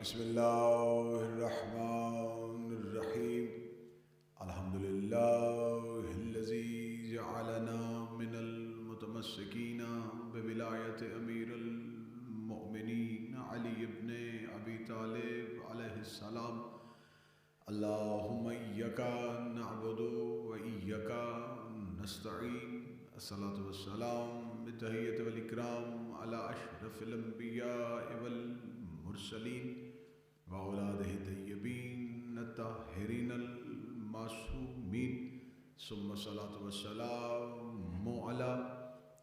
بسم اللہ الرحمن الرحیم الحمد للہ الذی جعلنا من المتمسکین بولایت امیر المؤمنین علی ابن ابی طالب علیہ السلام اللہم ایک نعبد و ایک نستعین الصلاة والسلام بالتحیۃ والاکرام علی اشرف الانبیاء والمرسلین وأولاده الطيبين الطاهرين المعصومين ثم الصلاة والسلام على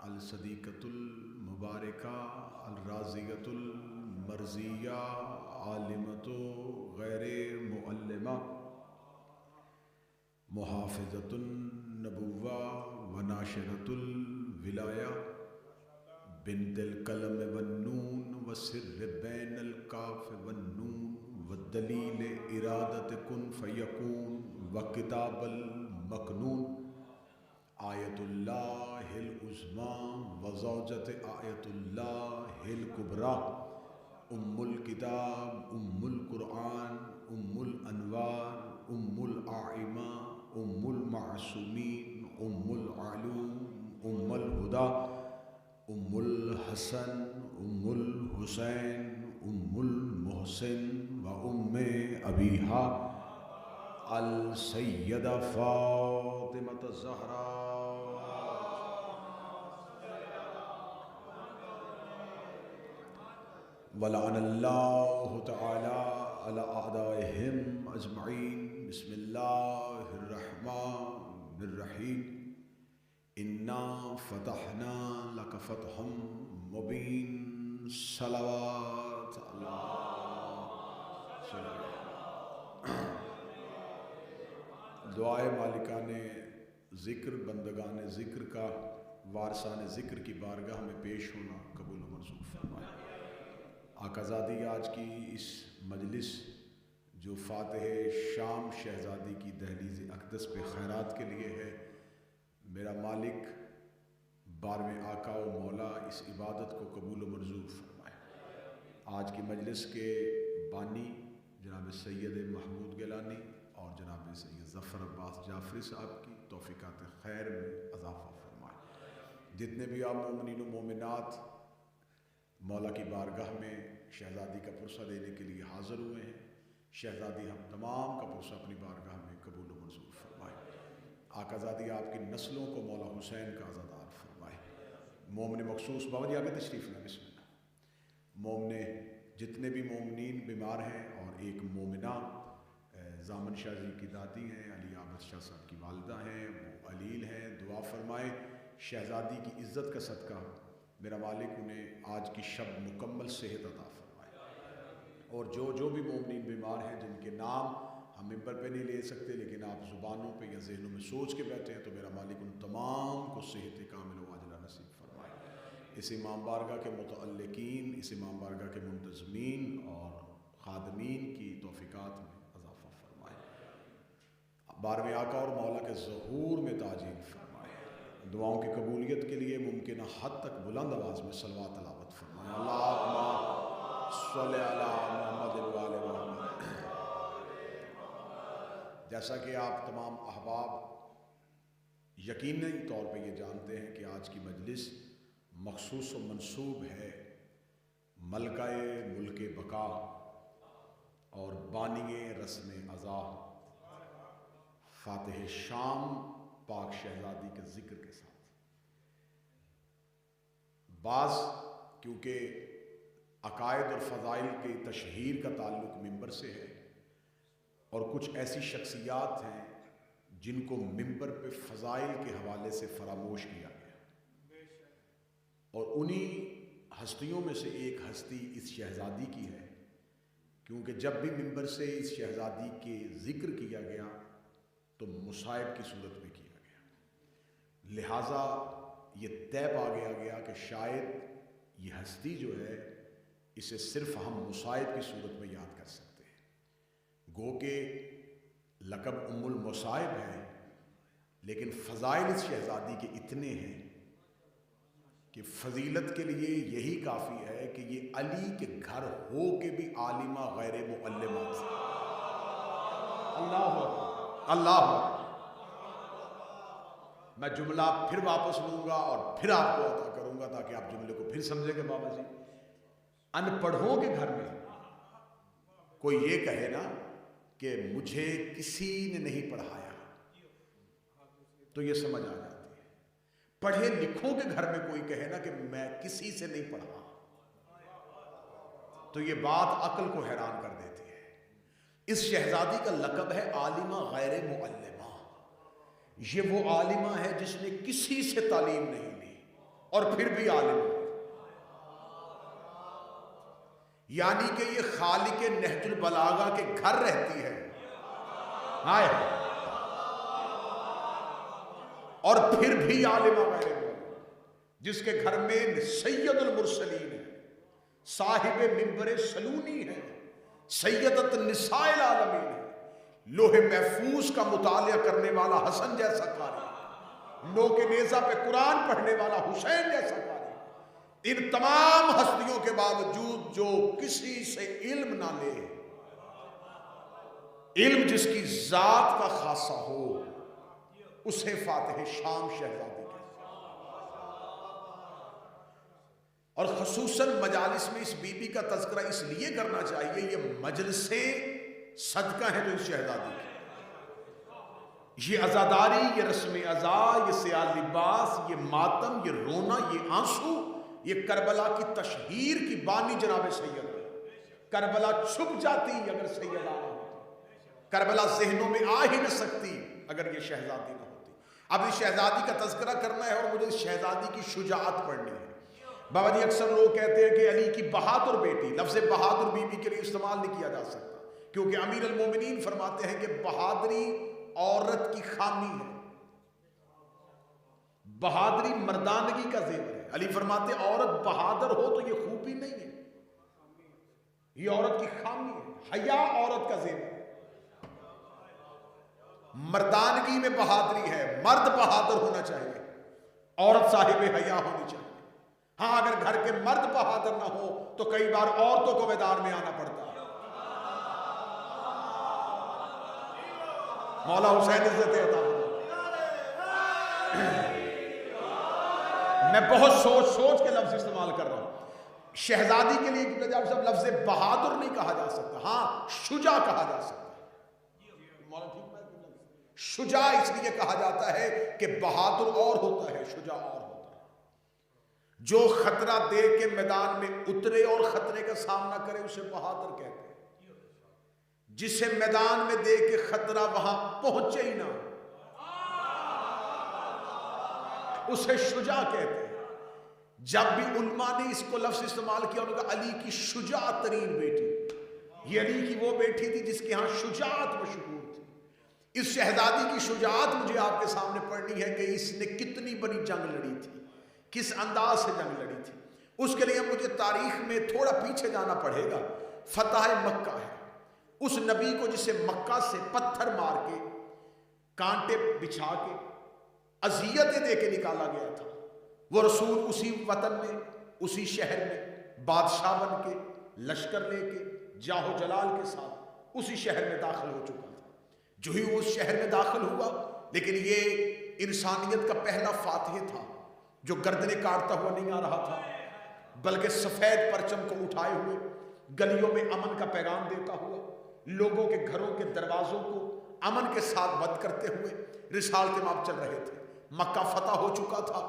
الصديقة المباركة الرازية المرزية عالمة غير معلمة محافظة النبوة وناشرة الولاية بنت القلم والنون والسر بين القاف والنون والدلیل ارادت کن فیکون وکتاب المکنون آیت اللہ العظمی وزوجت آیت اللہ الکبریٰ ام الکتاب ام القرآن ام الانوار ام الآئمہ ام المعصومین ام العلوم ام الہدیٰ ام الحسن ام الحسین ام المحسن و ام ابیہا السیدہ فاطمۃ الزہراء ولعن اللہ تعالی علی اعدائہم اجمعین بسم اللہ الرحمن الرحیم انا فتحنا لک فتحا مبین صلوات دعائے مالکان ذکر بندگان ذکر کا وارثان ذکر کی بارگاہ میں پیش ہونا قبول و منظور فرمائے۔ آقازادی آج کی اس مجلس جو فاتح شام شہزادی کی دہلیز اقدس پہ خیرات کے لیے ہے، میرا مالک بارہویں آقا و مولا اس عبادت کو قبول و منظور فرمائے۔ آج کی مجلس کے بانی جناب سید محمود گیلانی اور جناب سید ظفر عباس جعفری صاحب کی توفیقات خیر میں اضافہ فرمائے۔ جتنے بھی آپ مومنین و مومنات مولا کی بارگاہ میں شہزادی کا پرسہ دینے کے لیے حاضر ہوئے ہیں، شہزادی ہم تمام کا پرسہ اپنی بارگاہ میں قبول و منظور فرمائے۔ آقازادی آپ کی نسلوں کو مولا حسین کا عزادار فرمائے۔ مومن مخصوص بابا جی آگے تشریف لیں، بسم اللہ۔ مومن جتنے بھی مومنین بیمار ہیں اور ایک مومنہ زامن شاہ جی کی دادی ہیں، علی عابد شاہ صاحب کی والدہ ہیں، وہ علیل ہیں، دعا فرمائے شہزادی کی عزت کا صدقہ میرا مالک انہیں آج کی شب مکمل صحت عطا فرمائے۔ اور جو بھی مومنین بیمار ہیں جن کے نام ہم ممبر پہ نہیں لے سکتے لیکن آپ زبانوں پہ یا ذہنوں میں سوچ کے بیٹھے ہیں، تو میرا مالک ان تمام کو صحت کامل و عاجلہ نصیب فرمائے۔ اس امام بارگاہ کے متعلقین، اس امام بارگاہ کے منتظمین اور خادمین کی توفیقات میں اضافہ فرمائے۔ بارہویں آقا اور مولا کے ظہور میں تاجیل فرمائے۔ دعاؤں کی قبولیت کے لیے ممکنہ حد تک بلند آواز میں صلوات تلاوت فرمائے۔ اللہم صلی علی محمد و آل محمد۔ جیسا کہ آپ تمام احباب یقینی طور پہ یہ جانتے ہیں کہ آج کی مجلس مخصوص و منسوب ہے ملکہ ملک بقا اور بانی رسم عزا فاتح شام پاک شہزادی کے ذکر کے ساتھ۔ بعض کیونکہ عقائد اور فضائل کی تشہیر کا تعلق ممبر سے ہے، اور کچھ ایسی شخصیات ہیں جن کو ممبر پہ فضائل کے حوالے سے فراموش کیا گیا، اور انہی ہستیوں میں سے ایک ہستی اس شہزادی کی ہے، کیونکہ جب بھی ممبر سے اس شہزادی کے ذکر کیا گیا تو مصائب کی صورت میں کیا گیا، لہٰذا یہ طے پا گیا کہ شاید یہ ہستی جو ہے اسے صرف ہم مصائب کی صورت میں یاد کر سکتے ہیں۔ گو کہ لقب ام المصائب ہے، لیکن فضائل اس شہزادی کے اتنے ہیں کہ فضیلت کے لیے یہی کافی ہے کہ یہ علی کے گھر ہو کے بھی عالمہ غیر معلمہ تھی۔ اللہ اکبر، اللہ اکبر۔ میں جملہ پھر واپس لوں گا اور پھر آپ کو عطا کروں گا تاکہ آپ جملے کو پھر سمجھیں گے۔ بابا جی، ان پڑھوں کے گھر میں کوئی یہ کہے نا کہ مجھے کسی نے نہیں پڑھایا تو یہ سمجھ آ جاتی ہے۔ پڑھے لکھوں کے گھر میں کوئی کہے نا کہ میں کسی سے نہیں پڑھا تو یہ بات عقل کو حیران کر دیتی ہے۔ اس شہزادی کا لقب ہے عالمہ غیر معلمہ۔ یہ وہ عالمہ ہے جس نے کسی سے تعلیم نہیں لی اور پھر بھی عالمہ ہے، یعنی کہ یہ خالق نہج البلاغہ کے گھر رہتی ہے ہائے، اور پھر بھی عالمہ غیر معلمہ، جس کے گھر میں سید المرسلین ہے، صاحب منبر سلونی ہے، سیدت نساء العالمین ہے، لوح محفوظ کا مطالعہ کرنے والا حسن جیسا قاری، نو کے نیزہ پہ قرآن پڑھنے والا حسین جیسا قاری، ان تمام ہستیوں کے باوجود جو کسی سے علم نہ لے، علم جس کی ذات کا خاصہ ہو، اسے فاتح شام شہزادی کہتے ہیں۔ اور خصوصاً مجالس میں اس بی بی کا تذکرہ اس لیے کرنا چاہیے، یہ مجلسیں صدقہ ہیں جو اس شہزادی کی، یہ عزاداری، یہ رسم عزا، یہ سیاہ لباس، یہ ماتم، یہ رونا، یہ آنسو، یہ کربلا کی تشہیر کی بانی جناب سید ہے۔ کربلا چھپ جاتی اگر سید نہ ہوتی، کربلا ذہنوں میں آ ہی نہ سکتی اگر یہ شہزادی نہ ہوتی۔ اب اس شہزادی کا تذکرہ کرنا ہے اور مجھے اس شہزادی کی شجاعت پڑھنی ہے۔ بابا جی، اکثر لوگ کہتے ہیں کہ علی کی بہادر بیٹی، لفظ بہادر بی بی کے لیے استعمال نہیں کیا جا سکتا کیونکہ امیر المومنین فرماتے ہیں کہ بہادری عورت کی خامی ہے، بہادری مردانگی کا زیور ہے۔ علی فرماتے ہیں عورت بہادر ہو تو یہ خوبی نہیں ہے، یہ عورت کی خامی ہے، حیا عورت کا زیور ہے۔ مردانگی میں بہادری ہے، مرد بہادر ہونا چاہیے، عورت صاحب حیا ہونی چاہیے۔ ہاں، اگر گھر کے مرد بہادر نہ ہو تو کئی بار عورتوں کو میدان میں آنا پڑتا ہے۔ مولا حسین عزت عطا فرمائے۔ میں بہت سوچ کے لفظ استعمال کر رہا ہوں۔ شہزادی کے لیے جب سب لفظ بہادر نہیں کہا جا سکتا، ہاں شجاع کہا جا سکتا ہے۔ مولا ٹھیک ہے، شجاع اس لیے کہا جاتا ہے کہ بہادر اور ہوتا ہے، شجاع اور ہوتا ہے۔ جو خطرہ دیکھ کے میدان میں اترے اور خطرے کا سامنا کرے اسے بہادر کہتے ہیں، جسے میدان میں دیکھ کے خطرہ وہاں پہنچے ہی نہ اسے شجاع کہتے ہیں۔ جب بھی علماء نے اس کو لفظ استعمال کیا انہوں نے کہا علی کی شجاع ترین بیٹی، یہ علی کی وہ بیٹی تھی جس کے ہاں شجاعت مشہور تھی۔ اس شہزادی کی شجاعت مجھے آپ کے سامنے پڑھنی ہے کہ اس نے کتنی بڑی جنگ لڑی تھی، کس انداز سے جنگ لڑی تھی۔ اس کے لیے مجھے تاریخ میں تھوڑا پیچھے جانا پڑے گا۔ فتح مکہ ہے، اس نبی کو جسے مکہ سے پتھر مار کے، کانٹے بچھا کے، اذیتیں دے کے نکالا گیا تھا، وہ رسول اسی وطن میں، اسی شہر میں بادشاہ بن کے، لشکر لے کے، جاہ و جلال کے ساتھ اسی شہر میں داخل ہو چکا تھا۔ جو ہی اس شہر میں داخل ہوا، لیکن یہ انسانیت کا پہلا فاتح تھا جو گردنیں کاٹتا ہوا نہیں آ رہا تھا، بلکہ سفید پرچم کو اٹھائے ہوئے گلیوں میں امن کا پیغام دیتا ہوا، لوگوں کے گھروں کے دروازوں کو امن کے ساتھ بند کرتے ہوئے رسالت مآب چل رہے تھے۔ مکہ فتح ہو چکا تھا،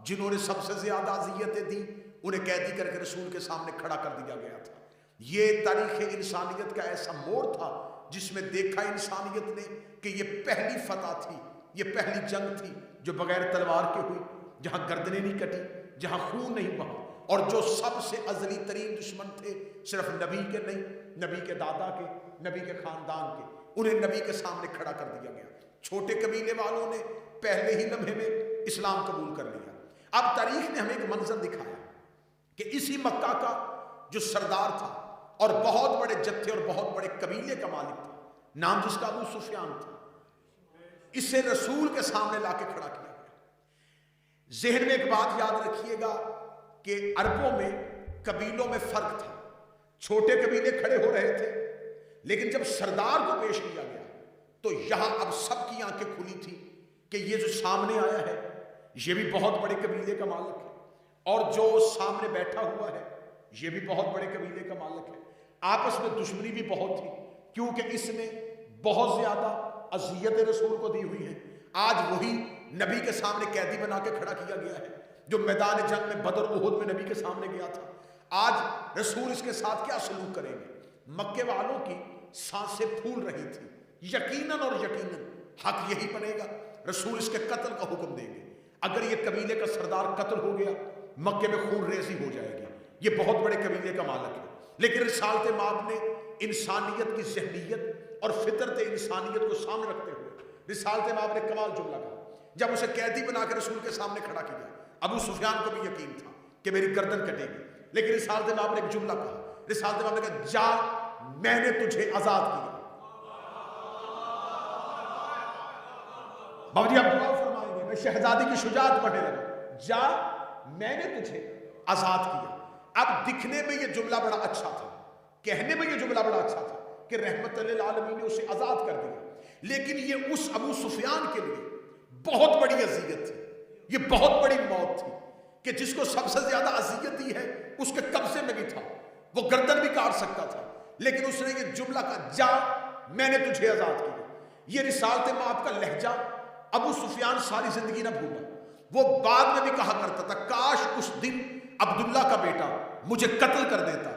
جنہوں نے سب سے زیادہ اذیتیں دی انہیں قیدی کر کے رسول کے سامنے کھڑا کر دیا گیا تھا۔ یہ تاریخ انسانیت کا ایسا موڑ تھا جس میں دیکھا انسانیت نے کہ یہ پہلی فتح تھی، یہ پہلی جنگ تھی جو بغیر تلوار کے ہوئی، جہاں گردنیں نہیں کٹی، جہاں خون نہیں بہا، اور جو سب سے ازلی ترین دشمن تھے صرف نبی کے نہیں، نبی کے دادا کے، نبی کے خاندان کے، انہیں نبی کے سامنے کھڑا کر دیا گیا۔ چھوٹے قبیلے والوں نے پہلے ہی لمحے میں اسلام قبول کر لیا۔ اب تاریخ نے ہمیں ایک منظر دکھایا کہ اسی مکہ کا جو سردار تھا اور بہت بڑے جتھے اور بہت بڑے قبیلے کا مالک تھا، نام جس کا ابو سفیان تھا، اسے رسول کے سامنے لا کے کھڑا کیا گیا۔ ذہن میں ایک بات یاد رکھیے گا کہ عربوں میں قبیلوں میں فرق تھا. چھوٹے قبیلے کھڑے ہو رہے تھے، لیکن جب سردار کو پیش کیا گیا تو یہاں اب سب کی آنکھیں کھلی تھی کہ یہ جو سامنے آیا ہے یہ بھی بہت بڑے قبیلے کا مالک ہے، اور جو سامنے بیٹھا ہوا ہے یہ بھی بہت بڑے قبیلے کا مالک ہے. آپس میں دشمنی بھی بہت تھی، کیونکہ اس نے بہت زیادہ اذیت رسول کو دی ہوئی ہے. آج وہی نبی کے سامنے قیدی بنا کے کھڑا کیا گیا ہے جو میدان جنگ میں بدر احد میں نبی کے سامنے گیا تھا. آج رسول اس کے ساتھ کیا سلوک کریں گے؟ مکے والوں کی سانسیں پھول رہی تھی. یقیناً اور یقیناً حق یہی بنے گا، رسول اس کے قتل کا حکم دیں گے. اگر یہ قبیلے کا سردار قتل ہو گیا مکے میں خون ریزی ہو جائے گی. یہ بہت بڑے قبیلے کا مالک ہے. لیکن رسالت مآب نے انسانیت کی ذہنیت اور فطرت انسانیت کو سامنے رکھتے ہوئے رسالت مآب نے کمال جملہ کہا. جب اسے قیدی بنا کے رسول کے سامنے کھڑا کیا، ابو سفیان کو بھی یقین تھا کہ میری گردن کٹے گی، لیکن رسالت مآب نے ایک جملہ کہا. رسالت مآب نے کہا جا میں نے تجھے آزاد کیا. بابا جی آپ دعا فرمائیں گے، میں شہزادی کی شجاعت پڑھنے لگا. جا میں نے تجھے آزاد کیا. اب دکھنے میں یہ جملہ بڑا اچھا تھا، کہنے میں یہ جملہ بڑا اچھا تھا کہ رحمت للعالمین نے اسے آزاد کر دیا، لیکن یہ اس ابو سفیان کے لیے بہت بڑی اذیت تھی. یہ بہت بڑی موت تھی کہ جس کو سب سے زیادہ اذیت دی ہے اس کے قبضے میں بھی تھا، وہ گردن بھی کاٹ سکتا تھا، لیکن اس نے یہ جملہ کہا جا میں نے تجھے آزاد کیا. یہ رسالت مآب کا لہجہ ابو سفیان ساری زندگی نہ بھولا. وہ بعد میں بھی کہا کرتا تھا کاش اس دن عبداللہ کا بیٹا مجھے قتل کر دیتا،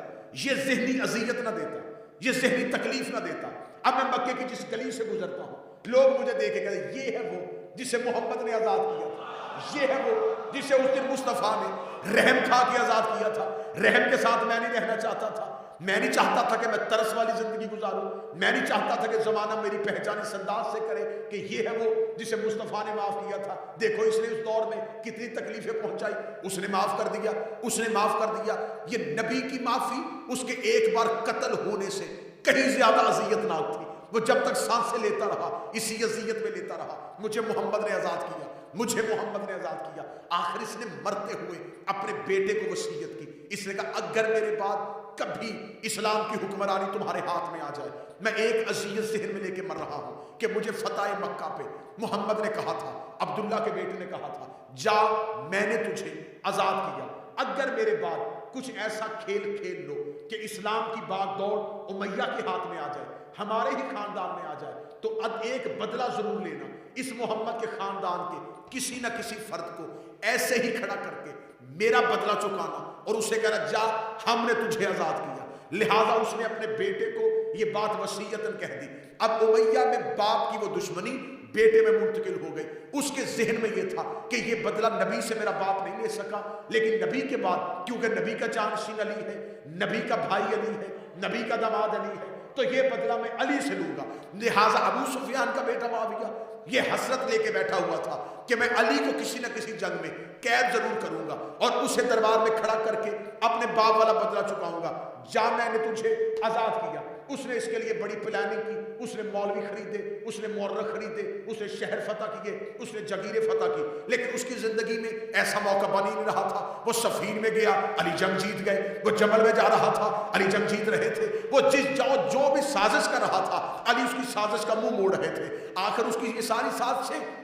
یہ ذہنی اذیت نہ دیتا، یہ ذہنی تکلیف نہ دیتا. اب میں مکے کی جس گلی سے گزرتا ہوں لوگ مجھے دیکھے کہتے یہ ہے وہ جسے محمد نے آزاد کیا تھا، یہ ہے وہ جسے اس دن مصطفیٰ نے رحم کھا کے آزاد کیا تھا. رحم کے ساتھ میں نہیں رہنا چاہتا تھا، میں نہیں چاہتا تھا کہ میں ترس والی زندگی گزاروں، میں نہیں چاہتا تھا کہ زمانہ میری پہچان اس انداز سے کرے کہ یہ ہے وہ جسے مصطفیٰ نے معاف کیا تھا. دیکھو اس نے اس دور میں کتنی تکلیفیں پہنچائی، اس نے معاف کر دیا، اس نے معاف کر دیا. یہ نبی کی معافی اس کے ایک بار قتل ہونے سے کہیں زیادہ اذیت ناک تھی. وہ جب تک سانسیں لیتا رہا اسی اذیت میں لیتا رہا. مجھے محمد نے آزاد کیا، مجھے محمد نے آزاد کیا. آخر اس نے مرتے ہوئے اپنے بیٹے کو وصیت کی. اس نے کہا اگر میرے بعد کبھی اسلام کی حکمرانی تمہارے ہاتھ میں آ جائے، میں ایک اذیت ذہن میں لے کے مر رہا ہوں کہ مجھے فتح مکہ پہ محمد نے کہا تھا، عبداللہ کے بیٹے نے کہا تھا جا میں نے تجھے آزاد کیا. اگر میرے بعد کچھ ایسا کھیل کھیل لو کہ اسلام کی باغ دوڑ امیہ کے ہاتھ میں آ جائے، ہمارے ہی خاندان میں آ جائے، تو اب ایک بدلہ ضرور لینا. اس محمد کے خاندان کے کسی نہ کسی فرد کو ایسے ہی کھڑا کر کے میرا بدلہ چکانا اور اسے کہنا جا ہم نے تجھے آزاد کیا. لہٰذا اس نے اپنے بیٹے کو یہ بات وصیتاً کہہ دی. اب امیہ میں باپ کی وہ دشمنی بیٹے میں منتقل ہو گئی. اس کے ذہن میں یہ تھا کہ یہ بدلہ نبی سے میرا باپ نہیں لے سکا، لیکن نبی کے بعد کیونکہ نبی کا جانشین علی ہے، نبی کا بھائی علی ہے، نبی کا داماد علی ہے، تو یہ بدلہ میں علی سے لوں گا. لہٰذا ابو سفیان کا بیٹا معاویہ یہ حسرت لے کے بیٹھا ہوا تھا کہ میں علی کو کسی نہ کسی جنگ میں قید ضرور کروں گا اور اسے دربار میں کھڑا کر کے اپنے باپ والا بدلہ چکاؤں گا. جا میں نے تجھے آزاد کیا. اس نے اس کے لیے بڑی پلاننگ کی. اس نے مولوی خریدے، اس نے مورخ خریدے، اس نے شہر فتح کیے، اس نے جگیرے فتح کی. لیکن اس کی زندگی میں ایسا موقع بن ہی نہیں رہا تھا. وہ صفین میں گیا، علی جنگ جیت گئے. وہ جمل میں جا رہا تھا، علی جنگ جیت رہے تھے. وہ جو بھی سازش کر رہا تھا علی اس کی سازش کا منہ موڑ رہے تھے. آخر اس کی یہ ساری سازشیں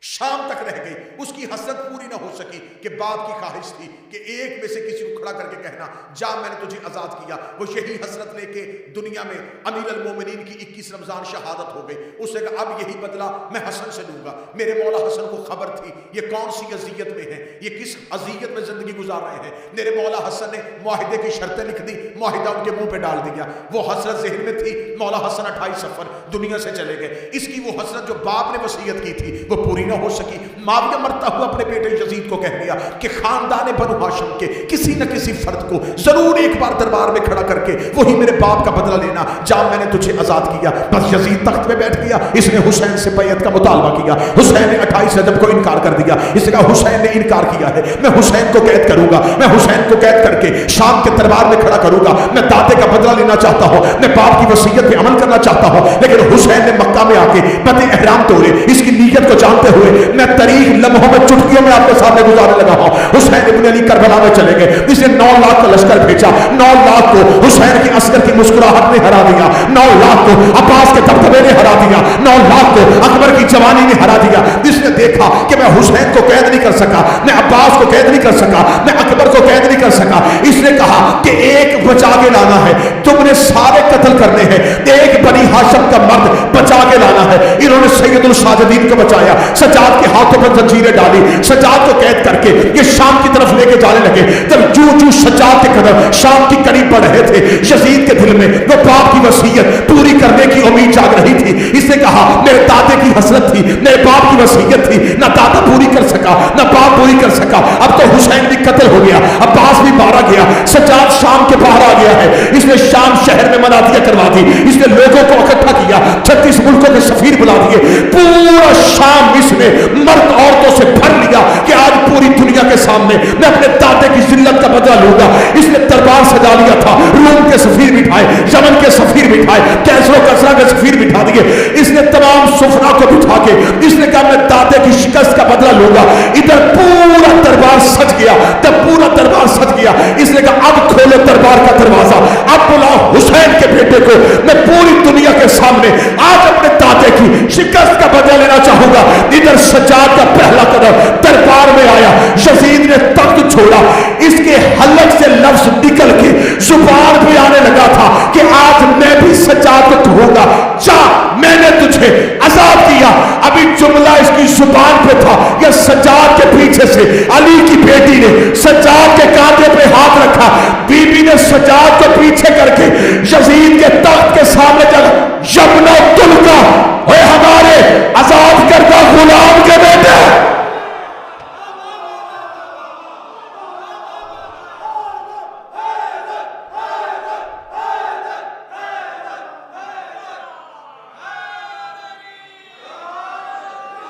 شام تک رہ گئی. اس کی حسرت پوری نہ ہو سکی کہ باپ کی خواہش تھی کہ ایک میں سے کسی کو کھڑا کر کے کہنا جا میں نے تجھے آزاد کیا. وہ یہی حسرت لے کے دنیا میں امیر المومنین کی 21 رمضان شہادت ہو گئی. اس نے کہا اب یہی بدلہ میں حسن سے لوں گا. میرے مولا حسن کو خبر تھی یہ کون سی اذیت میں ہیں، یہ کس اذیت میں زندگی گزار رہے ہیں. میرے مولا حسن نے معاہدے کی شرطیں لکھ دی، معاہدہ ان کے منہ پہ ڈال دیا. وہ حسرت ذہن میں تھی. مولا حسن 28 صفر دنیا سے چلے گئے. اس کی وہ حسرت جو باپ نے وصیت کی تھی وہ پوری نہ ہو سکی. معاویہ مرتا ہوا اپنے بیٹے یزید کو کہہ دیا کہ خاندان بنو ہاشم کے کسی نہ کسی فرد کو ضرور ایک بار دربار میں کھڑا کر کے وہی میرے باپ کا بدلہ لینا. جا میں نے تجھے آزاد کیا. بس یزید تخت پہ بیٹھ گیا. اس نے حسین سے بیعت کا مطالبہ کیا. حسین نے 28 رجب کو انکار کر دیا. اس نے کہا حسین نے انکار کیا ہے، میں حسین کو قید کروں گا، میں حسین کو قید کر کے شام کے دربار میں کھڑا کروں گا. میں دادے کا بدلہ لینا چاہتا ہوں، میں باپ کی وصیت پہ عمل کرنا چاہتا ہوں, لیکن حسین نے مکہ میں آ کے پتہ احرام توڑے. اس کی نیت کو جانتے ہوئے میں تاریخ لمحوں میں چٹکیوں میں آپ کے سامنے گزارنے لگا ہوں. حسین ابن علی کربلا میں چلے گئے. اس نے 9 لاکھ کا لشکر بھیجا. 9 لاکھ کو حسین کی عسکر کی مسکراہٹ نے ہرا دیا. 9 لاکھ کو عباس کے دبدبے نے ہرا دیا. 9 لاکھ کو اکبر کی جوانی نے ہرا دیا. اس نے دیکھا کہ میں حسین کو قید نہیں کر سکا, میں عباس کو قید نہیں کر سکا, میں اکبر کو قید نہیں کر سکا. اس نے کہا کہ ایک بچا کے لانا ہے, تم نے سارے قتل کرنے ہیں, ایک بنی ہاشم کا مرد بچا کے لانا ہے. انہوں نے سید الساجدین کو بچایا, سجاد کے ہاتھوں پر زنجیریں ڈالی, سجاد کو قید کر کے یہ شام کی طرف لے کے جانے لگے. جب جو سجاد کے قدم شام کی قریب بڑھ رہے تھے, یزید کے دل میں وہ باپ کی وصیت پوری کرنے کی امید جاگ رہی تھی. اس نے کہا میرے دادے کی حسرت تھی, میرے باپ کی وصیت تھی, نہ دادا پوری کر سکا نہ باپ پوری کر سکا. اب تو حسین بھی قتل ہو گیا, عباس بھی مارا گیا, سجاد شام کے باہر آ گیا ہے. اس نے شام شہر میں منادیاں کروا دی, اس نے لوگوں کو اکٹھا کیا, 36 ملکوں کے سفیر بلا دیے. پورا شام اس نے مرد عورتوں سے بھر لیا کہ آج پوری دنیا کے سامنے میں اپنے دادے کی ذلت کا بدلہ لوں گا. اس نے دربار سجا لیا تھا, روم کے سفیر بٹھائے, یمن کے سفیر بٹھائے, کیسر و کسرا کے سفیر بٹھا دیے. اس نے تمام سفرا کو بٹھا کے اس نے کہا میں دادے کی شکست کا بدلہ لوں گا. ادھر پورا دربار سج گیا, تب پورا دربار سج گیا. اس نے کہا اب کھولو دربار کا دروازہ, اب بلاؤ حسین کے بیٹے کو, میں پوری دنیا کے سامنے آج اپنے دادے کی شکست کا بدلہ لینا چاہوں گا. ادھر سجاد کا پہلا قدم دربار میں آیا, یزید نے تخت چھوڑا. اس کے حلق سے لفظ نکل کے زبان پہ آنے لگا تھا کہ آج میں بھی سجاد کو کہوں گا جا میں نے تجھے عذاب کیا. ابھی جملہ اس کی زبان پہ تھا, یہ سجاد کے پیچھے سے علی کی بیٹی نے سجاد کے کانٹے پہ ہاتھ رکھا. بی بی نے سجاد کو پیچھے کر کے یزید کے تخت کے سامنے چلا, یبن تلقا, اے ہمارے آزاد کردہ غلام کے بیٹے,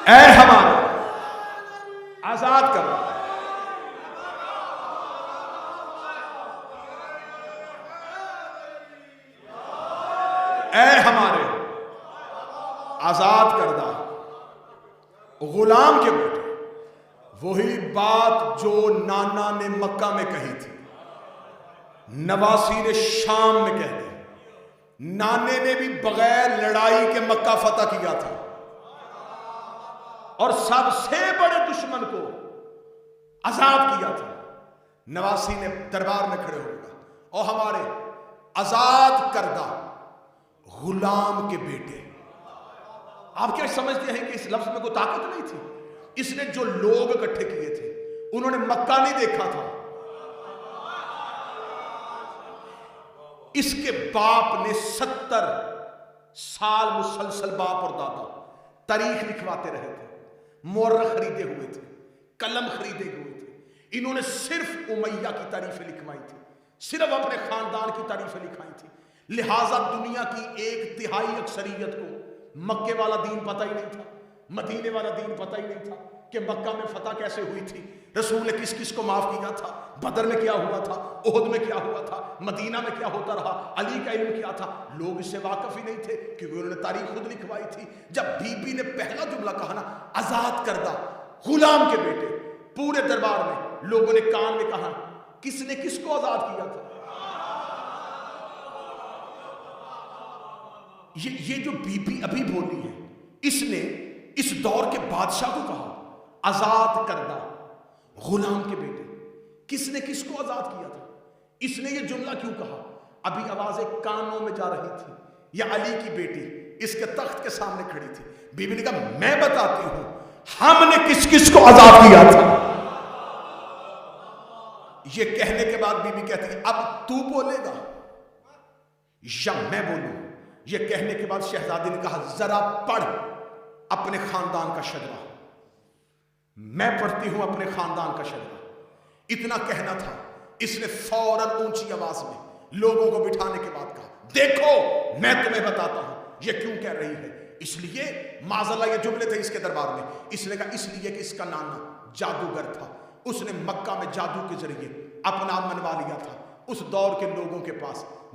اے ہمارے آزاد کر رہا, اے ہمارے آزاد کردہ غلام کے بیٹے. وہی بات جو نانا نے مکہ میں کہی تھی, نواسی نے شام میں کہہ دی. نانے نے بھی بغیر لڑائی کے مکہ فتح کیا تھا, اور سب سے بڑے دشمن کو آزاد کیا تھا. نواسی نے دربار میں کھڑے ہو گا, اور ہمارے آزاد کردہ غلام کے بیٹے. آپ کیا سمجھتے ہیں کہ اس لفظ میں کوئی طاقت نہیں تھی؟ اس نے جو لوگ اکٹھے کیے تھے انہوں نے مکہ نہیں دیکھا تھا. اس کے باپ نے 70 سال مسلسل باپ اور دادا تاریخ لکھواتے رہے تھے, مورخ خریدے ہوئے تھے, قلم خریدے ہوئے تھے. انہوں نے صرف امیہ کی تعریفیں لکھوائی تھی, صرف اپنے خاندان کی تعریفیں لکھوائی تھی. لہٰذا دنیا کی 1/3 اکثریت کو مکے والا دین پتہ ہی نہیں تھا, مدینے والا دین پتہ ہی نہیں تھا کہ مکہ میں فتح کیسے ہوئی تھی, رسول نے کس کس کو معاف کیا تھا, بدر میں کیا ہوا تھا, احد میں کیا ہوا تھا, مدینہ میں کیا ہوتا رہا, علی کا علم کیا تھا. لوگ اس سے واقف ہی نہیں تھے کیونکہ انہوں نے تاریخ خود لکھوائی تھی. جب بی بی نے پہلا جملہ کہا نا آزاد کردہ غلام کے بیٹے, پورے دربار میں لوگوں نے کان میں کہا کس نے کس کو آزاد کیا تھا. یہ جو بی بی ابھی بولی ہے, اس نے اس دور کے بادشاہ کو کہا آزاد کردہ غلام کے بیٹے. کس نے کس کو آزاد کیا تھا؟ اس نے یہ جملہ کیوں کہا؟ ابھی آوازیں کانوں میں جا رہی تھی. یہ علی کی بیٹی اس کے تخت کے سامنے کھڑی تھی. بی بی نے کہا میں بتاتی ہوں ہم نے کس کس کو آزاد کیا تھا. یہ کہنے کے بعد بی بی کہتی ہے اب تو بولے گا یا میں بولوں. یہ کہنے کے بعد شہزادی نے کہا ذرا پڑھ اپنے خاندان کا شجرہ. میں پڑھتی ہوں اپنے خاندان کا شجرہ. اتنا کہنا تھا, اس نے فوراً اونچی آواز میں لوگوں کو بٹھانے کے بعد کہا دیکھو میں تمہیں بتاتا ہوں یہ کیوں کہہ رہی ہے. اس لیے معذاللہ یہ جملے تھے اس کے دربار میں. اس نے کہا اس لیے کہ اس کا نانا جادوگر تھا, اس نے مکہ میں جادو کے ذریعے اپنا منوا لیا تھا. اس دور کے لوگوں کے پاس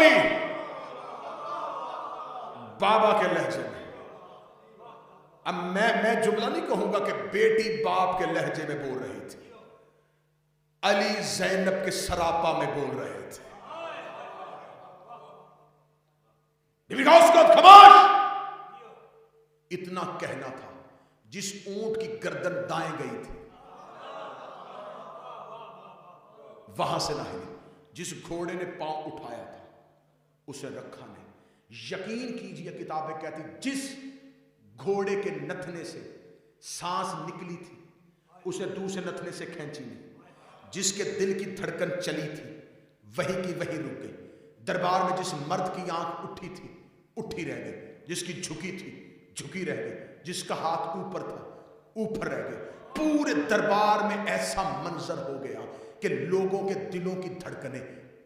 لی بابا کے لہجے میں. اب میں جملہ نہیں کہوں گا کہ بیٹی باپ کے لہجے میں بول رہی تھی. علی زینب کے سراپا میں بول رہے تھے. اس کو خاموش. اتنا کہنا تھا جس اونٹ کی گردن دائیں گئی تھی وہاں سے نہ ہلی. جس گھوڑے نے پاؤں اٹھایا تھا اسے رکھا نہیں. یقین کیجئے کتابیں کہتی جس گھوڑے کے نتھنے سے سانس نکلی تھی اسے دوسرے نتھنے سے کھینچی نہیں. جس کے دل کی دھڑکن چلی تھی وہی کی وہی رک گئی. دربار میں جس مرد کی آنکھ اٹھی تھی اٹھی رہ گئی. جس کی جھکی تھی جھکی رہ گئی. جس کا ہاتھ اوپر تھا اوپر رہ گئی. پورے دربار میں ایسا منظر ہو گیا کہ لوگوں کے دلوں کی دھڑکنیں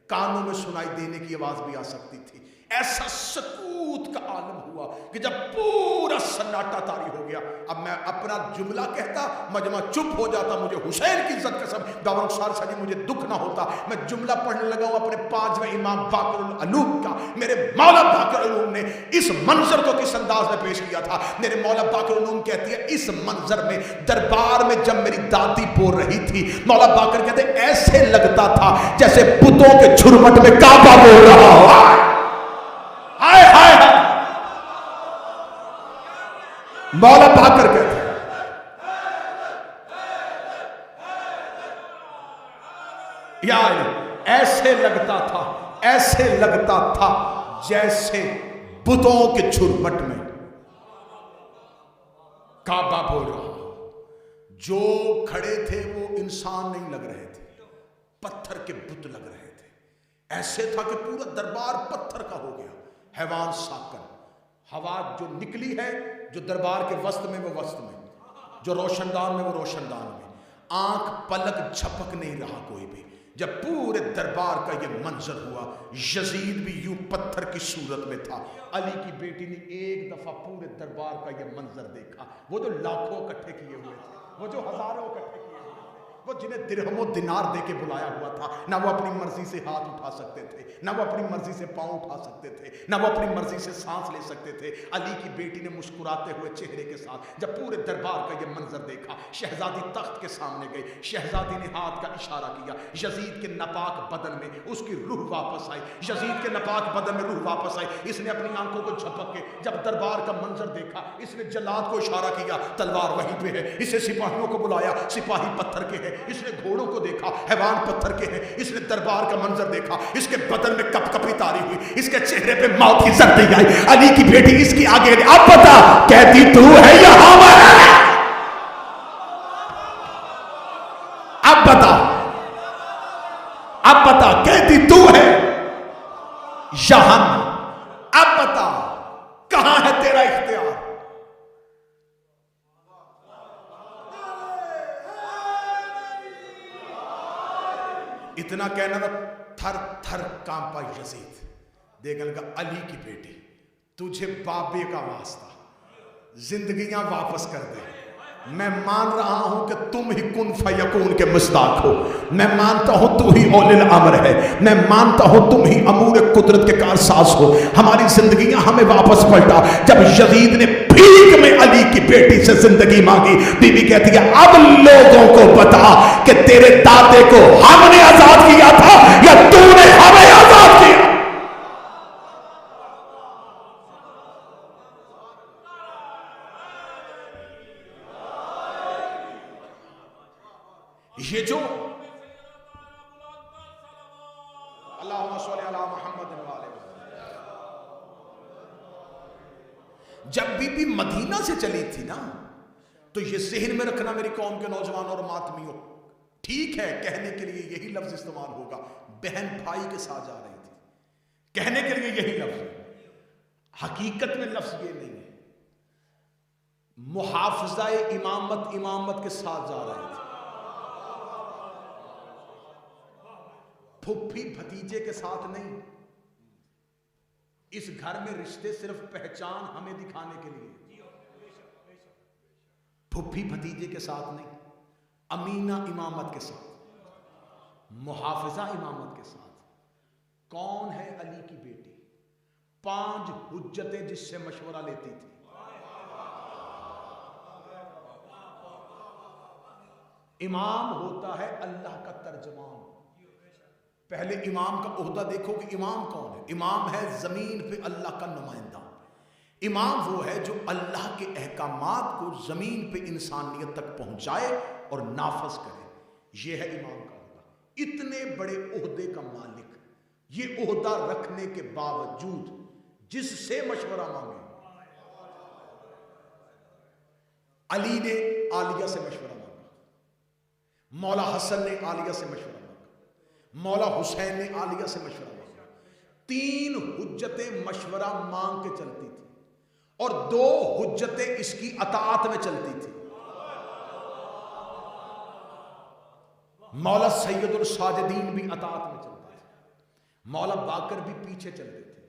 کانوں میں سنائی دینے کی آواز بھی آ سکتی تھی. ایسا سکوت کا عالم ہوا کہ جب پورا سناٹا طاری ہو گیا. اب میں اپنا جملہ کہتا مجمع چپ ہو جاتا. مجھے حسین کی عزت قسم داور رخسار صاحب مجھے دکھ نہ ہوتا. میں جملہ پڑھنے لگا ہوں اپنے 5ویں امام باقر العلوم کا. میرے مولا باقر العلوم نے اس منظر کو کس انداز میں پیش کیا تھا. میرے مولا باقر العلوم کہتی ہے اس منظر میں دربار میں جب میری دادی بول رہی تھی مولا باقر کہتے ایسے لگتا تھا جیسے بتوں کے جھرمٹ میں کعبہ بول رہا ہو. مولا باقر کہتے ہیں یار ایسے لگتا تھا جیسے بتوں کے جھرمٹ میں کعبہ بول رہا ہو. جو کھڑے تھے وہ انسان نہیں لگ رہے تھے پتھر کے بت لگ رہے تھے. ایسے تھا کہ پورا دربار پتھر کا ہو گیا. حیوان ساکن ہوا جو نکلی ہے جو دربار کے وسط میں وہ وسط میں, جو روشندان میں وہ روشندان میں. آنکھ پلک جھپک نہیں رہا کوئی بھی. جب پورے دربار کا یہ منظر ہوا یزید بھی یوں پتھر کی صورت میں تھا. علی کی بیٹی نے ایک دفعہ پورے دربار کا یہ منظر دیکھا. وہ جو لاکھوں اکٹھے کیے ہوئے تھے, وہ جو ہزاروں اکٹھے کیے ہوئے تھے, وہ جنہیں درہم و دینار دے کے بلایا ہوا تھا. نہ وہ اپنی مرضی سے ہاتھ اٹھا سکتے تھے, نہ وہ اپنی مرضی سے پاؤں اٹھا سکتے تھے, نہ وہ اپنی مرضی سے سانس لے سکتے تھے. علی کی بیٹی نے مسکراتے ہوئے چہرے کے ساتھ جب پورے دربار کا یہ منظر دیکھا شہزادی تخت کے سامنے گئی. شہزادی نے ہاتھ کا اشارہ کیا. یزید کے ناپاک بدن میں اس کی روح واپس آئی. یزید کے ناپاک بدن میں روح واپس آئی. اس نے اپنی آنکھوں کو جھپک کے جب دربار کا منظر دیکھا اس نے جلاد کو اشارہ کیا تلوار وہیں پہ ہے. اسے سپاہیوں کو بلایا, سپاہی پتھر کے ہیں. اس نے گھوڑوں کو دیکھا حیوان پتھر کے ہیں. اس نے دربار کا منظر دیکھا اس کے بدن میں کپ کپی تاری ہوئی. اس کے چہرے پہ موت کی زردی آئی. علی کی بیٹی اس کی آگے اب بتا کہتی تو ہے یا ہم. اب بتا کہتی تو ہے یا ہم. اب بتا کہاں ہے تیرا اختیار. اتنا کہنا تھا تھر تھر کانپا یزید. دیکھنے لگا علی کی بیٹی تجھے بابے کا واسطہ زندگیاں واپس کر دے. میں مان رہا ہوں کہ تم ہی کن فیکون کے مصداق ہو. میں مانتا ہوں تو ہی اولی الامر ہے. میں مانتا ہوں تم ہی امور قدرت کے کارساز ہو. ہماری زندگیاں ہمیں واپس پلٹا. جب یزید نے بھیک میں علی کی بیٹی سے زندگی مانگی بی بی کہتی ہے اب لوگوں کو بتا کہ تیرے دادے کو ہم نے آزاد کیا تھا یا تو نے ہمیں آزاد کیا. یہ جو اللہم صلی علی محمد جب بی بی مدینہ سے چلی تھی نا تو یہ ذہن میں رکھنا میری قوم کے نوجوانوں اور ماتمیوں, ٹھیک ہے کہنے کے لیے یہی لفظ استعمال ہوگا بہن بھائی کے ساتھ جا رہی تھی, کہنے کے لیے یہی لفظ, حقیقت میں لفظ یہ نہیں ہے. محافظہ امامت کے ساتھ جا رہی تھی. پھپھی بھتیجے کے ساتھ نہیں. اس گھر میں رشتے صرف پہچان ہمیں دکھانے کے لیے, پھپھی بھتیجے کے ساتھ نہیں. امینہ امامت کے ساتھ, محافظہ امامت کے ساتھ. کون ہے علی کی بیٹی؟ 5 حجتیں جس سے مشورہ لیتی تھی. امام ہوتا ہے اللہ کا ترجمان. پہلے امام کا عہدہ دیکھو کہ امام کون ہے. امام ہے زمین پہ اللہ کا نمائندہ. امام وہ ہے جو اللہ کے احکامات کو زمین پہ انسانیت تک پہنچائے اور نافذ کرے. یہ ہے امام کا عہدہ. اتنے بڑے عہدے کا مالک یہ عہدہ رکھنے کے باوجود جس سے مشورہ مانگے. علی نے عالیہ سے مشورہ مانگا, مولا حسن نے عالیہ سے مشورہ مانگا, مولا حسین نے عالیہ سے مشورہ مانگا. 3 حجتیں مشورہ مانگ کے چلتی تھی اور 2 حجتیں اس کی اطاعت میں چلتی تھی. مولا سید الساجدین بھی اطاعت میں چلتے تھے, مولا باقر بھی پیچھے چلتے تھے.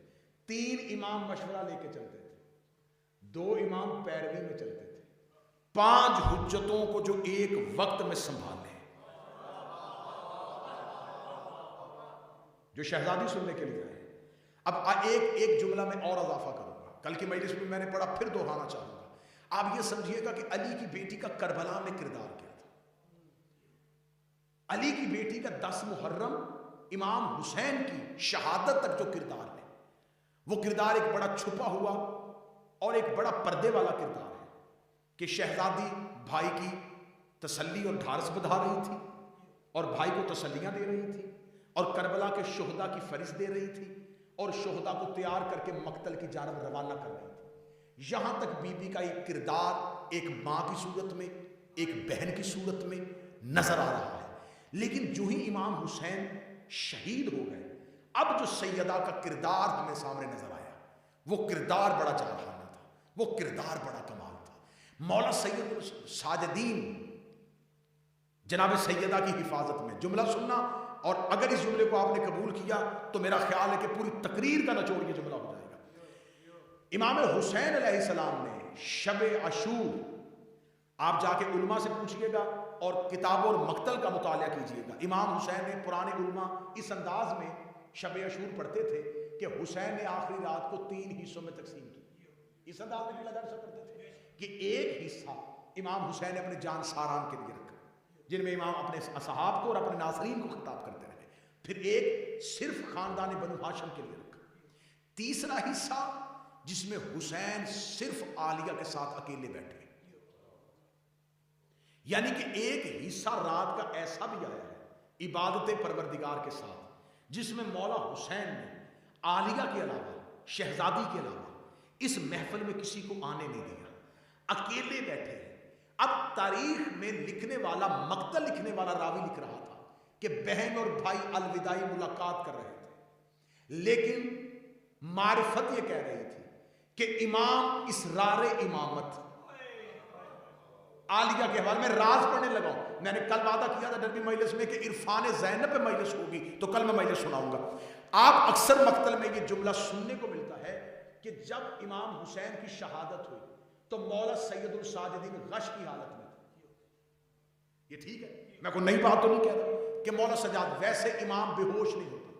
3 امام مشورہ لے کے چلتے تھے, 2 امام پیروی میں چلتے تھے. 5 حجتوں کو جو ایک وقت میں سنبھالے. جو شہزادی سننے کے لیے آئے. اب ایک جملہ میں اور اضافہ کروں گا, کل کی مجلس میں نے پڑھا, پھر دہرانا چاہوں گا. آپ یہ سمجھیے گا کہ علی کی بیٹی کا کربلا میں کردار کیا تھا. علی کی بیٹی کا 10 محرم امام حسین کی شہادت تک جو کردار ہے وہ کردار ایک بڑا چھپا ہوا اور ایک بڑا پردے والا کردار ہے کہ شہزادی بھائی کی تسلی اور ڈھارس بندھا رہی تھی اور بھائی کو تسلیاں دے رہی تھی اور کربلا کے شہداء کی فہرست دے رہی تھی اور شہداء کو تیار کر کے مقتل کی جانب روانہ کر رہی تھی. یہاں تک بی بی کا ایک کردار ایک ماں کی صورت میں, ایک بہن کی صورت میں نظر آ رہا ہے. لیکن جو ہی امام حسین شہید ہو گئے, اب جو سیدہ کا کردار ہمیں سامنے نظر آیا وہ کردار بڑا جارحانہ تھا, وہ کردار بڑا کمال تھا. مولا سید الساجدین جناب سیدہ کی حفاظت میں. جملہ سننا, اور اگر اس جملے کو آپ نے قبول کیا تو میرا خیال ہے کہ پوری تقریر کا نچوڑ یہ جملہ ہو جائے گا. امام حسین علیہ السلام نے شب عاشور, آپ جا کے علماء سے پوچھئے گا اور کتاب اور مقتل کا مطالعہ کیجئے گا. امام حسین نے پرانے علماء اس انداز میں شب عاشور پڑھتے تھے کہ حسین نے آخری رات کو 3 حصوں میں تقسیم کی. اس انداز میں لگا کرتے تھے کہ ایک حصہ امام حسین نے اپنے جان ساران کے لیے رکھا, جن میں امام اپنے اصحاب کو اور اپنے ناصرین کو خطاب کرتے رہے. پھر ایک صرف خاندان بنو ہاشم کے لیے رکھا. تیسرا حصہ جس میں حسین صرف عالیہ کے ساتھ اکیلے بیٹھے. یعنی کہ ایک حصہ رات کا ایسا بھی آیا ہے عبادت پروردگار کے ساتھ جس میں مولا حسین نے عالیہ کے علاوہ, شہزادی کے علاوہ اس محفل میں کسی کو آنے نہیں دیا, اکیلے بیٹھے ہیں. اب تاریخ میں لکھنے والا, مقتل لکھنے والا راوی لکھ رہا تھا کہ بہن اور بھائی الوداعی ملاقات کر رہے تھے, لیکن معرفت یہ کہہ رہی تھی کہ امام اسرار امامت عالیہ کے حوالے میں راز پڑھنے لگا ہوں. میں نے کل وعدہ کیا تھا ڈربی مجلس میں کہ عرفان زینب پہ مجلس ہوگی تو کل میں مجلس سناؤں گا. آپ اکثر مقتل میں یہ جملہ سننے کو ملتا ہے کہ جب امام حسین کی شہادت ہوئی تو مولا سید الساجدین غش کی حالت میں تھے. یہ ٹھیک ہے, میں کوئی نئی بات تو نہیں کہہ رہا کہ مولا سجاد, ویسے امام بے ہوش نہیں ہوتا,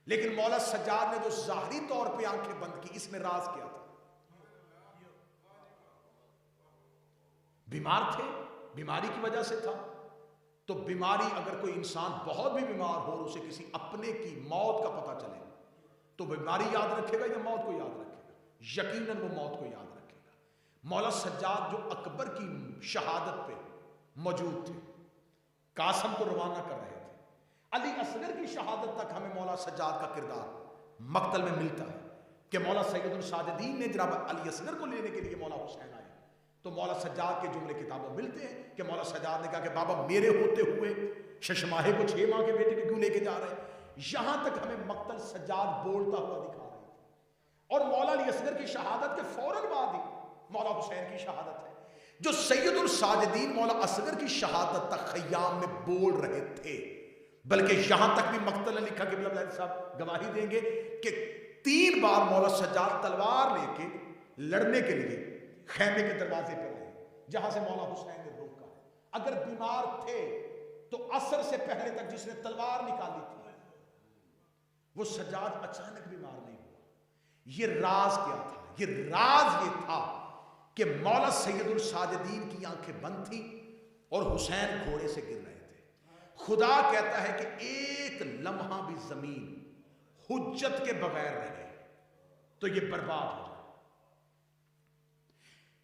لیکن مولا سجاد نے جو ظاہری طور پہ آنکھیں بند کی, اس میں راز کیا تھا؟ بیمار تھے, بیماری کی وجہ سے تھا. تو بیماری, اگر کوئی انسان بہت بھی بیمار ہو اور اسے کسی اپنے کی موت کا پتہ چلے تو بیماری یاد رکھے گا یا موت کو یاد رکھے گا؟ یقیناً وہ موت کو یاد رکھے گا. مولا سجاد جو اکبر کی شہادت پہ موجود تھے, قاسم کو روانہ کر رہے تھے, علی اصغر کی شہادت تک ہمیں مولا سجاد کا کردار مقتل میں ملتا ہے کہ مولا سید الساجدین نے جناب علی اصغر کو لینے کے لیے مولا حسین آئے تو مولا سجاد کے جملے کتابوں ملتے ہیں کہ مولا سجاد نے کہا کہ بابا میرے ہوتے ہوئے ششماہے کو 6 ماہ کے بیٹے کو کیوں لے کے جا رہے ہیں. یہاں تک ہمیں مقتل سجاد بولتا ہوا دکھا رہے تھے. اور مولا علی اصغر کی شہادت کے فوراً بعد ہی مولا حسین کی شہادت ہے. جو سید الساجدین مولا اصغر کی شہادت تک خیام میں بول رہے تھے, بلکہ یہاں تک بھی مقتل نے لکھا کہ بلال صاحب گواہی دیں گے کہ 3 بار مولا سجاد تلوار لے کے لڑنے کے لیے خیمے کے دروازے پہ رہے جہاں سے مولا حسین نے روکا. اگر بیمار تھے تو عصر سے پہلے تک جس نے تلوار نکالی تھی وہ سجاد اچانک بیمار نہیں ہوا۔ یہ راز کیا تھا؟ یہ راز یہ تھا کہ مولا سید الساجدین کی آنکھیں بند تھی اور حسین گھوڑے سے گر رہے تھے۔ خدا کہتا ہے کہ ایک لمحہ بھی زمین حجت کے بغیر رہے تو یہ برباد ہو جائے۔